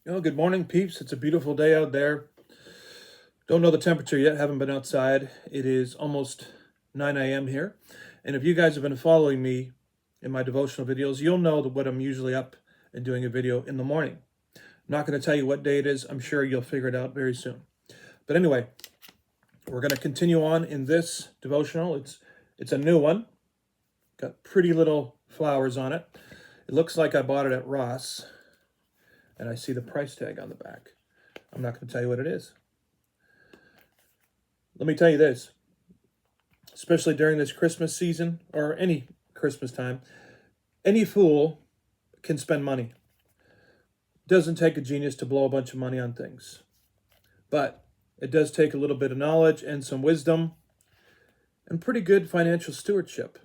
Oh, good morning, peeps. It's a beautiful day out there. Don't know the temperature yet, haven't been outside. It is almost 9 a.m. here. And if you guys have been following me in my devotional videos, you'll know that what I'm usually up and doing a video in the morning. I'm not going to tell you what day it is. I'm sure you'll figure it out very soon. But anyway, we're going to continue on in this devotional. It's a new one. Got pretty little flowers on it. It looks like I bought it at Ross, and I see the price tag on the back. I'm not going to tell you what it is. Let me tell you this, especially during this Christmas season or any Christmas time, any fool can spend money. It doesn't take a genius to blow a bunch of money on things. But it does take a little bit of knowledge and some wisdom and pretty good financial stewardship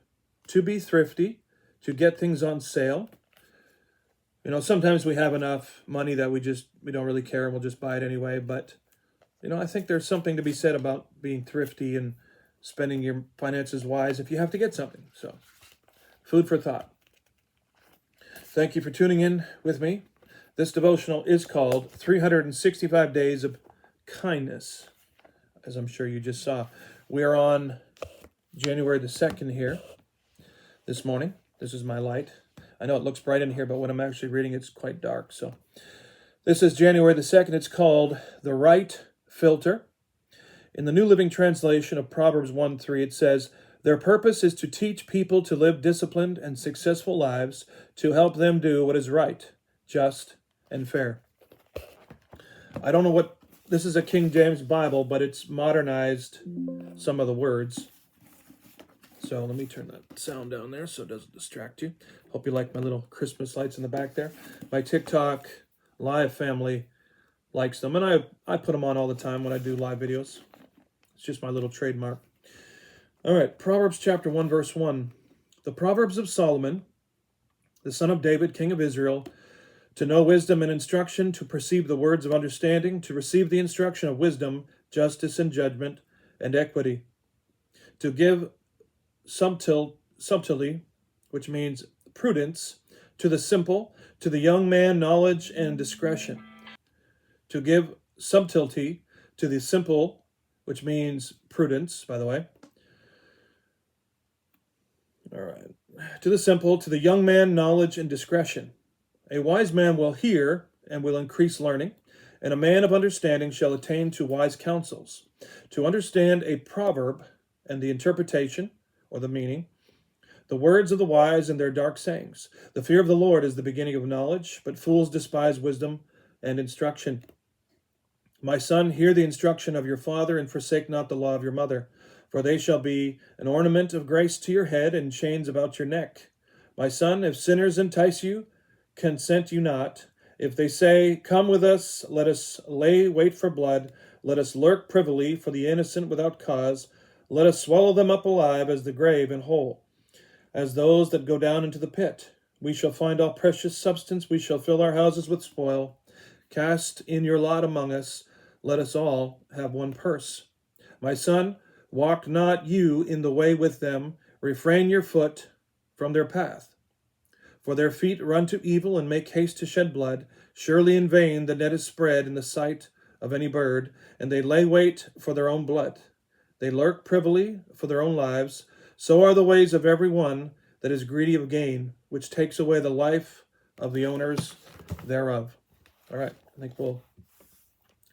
to be thrifty, to get things on sale. You know, sometimes we have enough money that we don't really care and we'll just buy it anyway. But, I think there's something to be said about being thrifty and spending your finances wise if you have to get something. So, food for thought. Thank you for tuning in with me. This devotional is called 365 Days of Kindness, as I'm sure you just saw. We are on January the 2nd here this morning. This is my light. I know it looks bright in here, but when I'm actually reading, it's quite dark. So this is January the 2nd. It's called The Right Filter. In the New Living Translation of Proverbs 1:3, it says, "Their purpose is to teach people to live disciplined and successful lives, to help them do what is right, just, and fair." I don't know what, this is a King James Bible, but it's modernized some of the words. So let me turn that sound down there so it doesn't distract you. Hope you like my little Christmas lights in the back there. My TikTok live family likes them, and I put them on all the time when I do live videos. It's just my little trademark. All right, Proverbs chapter 1, verse 1. The Proverbs of Solomon, the son of David, king of Israel, to know wisdom and instruction, to perceive the words of understanding, to receive the instruction of wisdom, justice and judgment, and equity, to give subtlety, which means prudence, to the simple, to the young man knowledge and discretion. To give subtlety to the simple, which means prudence, by the way. All right. To the simple, to the young man knowledge and discretion. A wise man will hear and will increase learning, and a man of understanding shall attain to wise counsels. To understand a proverb and the interpretation, or the meaning, the words of the wise and their dark sayings. The fear of the Lord is the beginning of knowledge, but fools despise wisdom and instruction. My son, hear the instruction of your father, and forsake not the law of your mother, for they shall be an ornament of grace to your head and chains about your neck. My son, if sinners entice you, consent you not. If they say, "Come with us, let us lay wait for blood, let us lurk privily for the innocent without cause, let us swallow them up alive as the grave and whole, as those that go down into the pit. We shall find all precious substance, we shall fill our houses with spoil. Cast in your lot among us, let us all have one purse. My son, walk not you in the way with them, refrain your foot from their path. For their feet run to evil and make haste to shed blood. Surely in vain the net is spread in the sight of any bird, and they lay wait for their own blood. They lurk privily for their own lives. So are the ways of every one that is greedy of gain, which takes away the life of the owners thereof." All right, I think we'll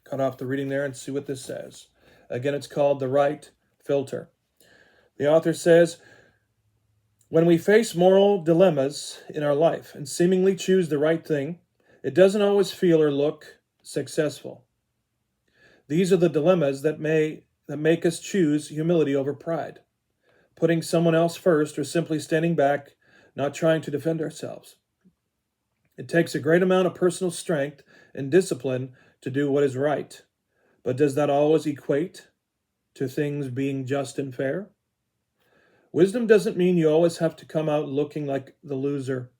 cut off the reading there and see what this says. Again, it's called The Right Filter. The author says, when we face moral dilemmas in our life and seemingly choose the right thing, it doesn't always feel or look successful. These are the dilemmas that make us choose humility over pride, putting someone else first, or simply standing back, not trying to defend ourselves. It takes a great amount of personal strength and discipline to do what is right. But does that always equate to things being just and fair? Wisdom doesn't mean you always have to come out looking like the loser.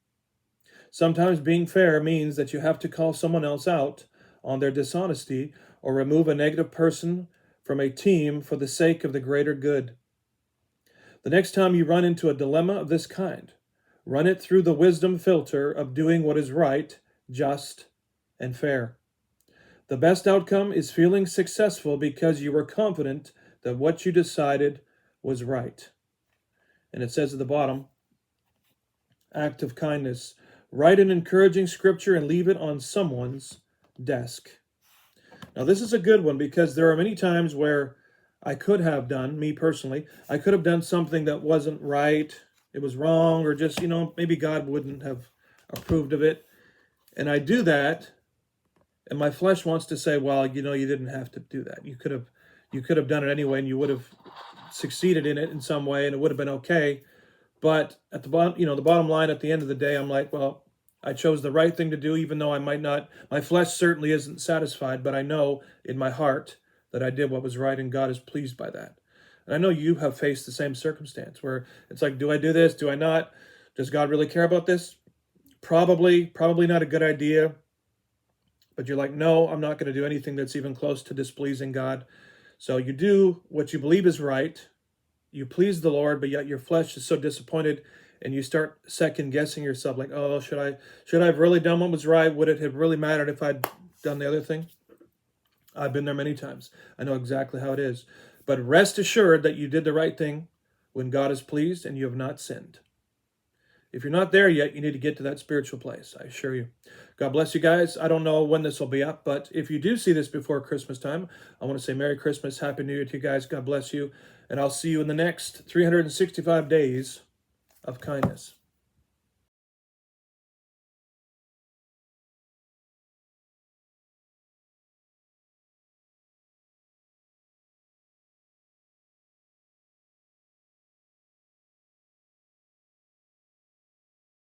Sometimes being fair means that you have to call someone else out on their dishonesty or remove a negative person from a team for the sake of the greater good. The next time you run into a dilemma of this kind, run it through the wisdom filter of doing what is right, just, and fair. The best outcome is feeling successful because you were confident that what you decided was right. And it says at the bottom, act of kindness. Write an encouraging scripture and leave it on someone's desk. Now, this is a good one because there are many times where I could have done, me personally, I could have done something that wasn't right, it was wrong, or just, maybe God wouldn't have approved of it. And I do that, and my flesh wants to say, well, you didn't have to do that. You could have done it anyway, and you would have succeeded in it in some way, and it would have been okay. But at the bottom, the bottom line at the end of the day, I'm like, well, I chose the right thing to do, even though I might not, my flesh certainly isn't satisfied, but I know in my heart that I did what was right, and God is pleased by that. And I know you have faced the same circumstance where it's like, do I do this? Do I not? Does God really care about this? Probably not a good idea. But you're like, no, I'm not going to do anything that's even close to displeasing God. So you do what you believe is right. You please the Lord, but yet your flesh is so disappointed, and you start second guessing yourself, like, oh, should I have really done what was right? Would it have really mattered if I'd done the other thing? I've been there many times. I know exactly how it is. But rest assured that you did the right thing when God is pleased and you have not sinned. If you're not there yet, you need to get to that spiritual place, I assure you. God bless you guys. I don't know when this will be up, but if you do see this before Christmas time, I want to say Merry Christmas, Happy New Year to you guys. God bless you. And I'll see you in the next 365 days of kindness.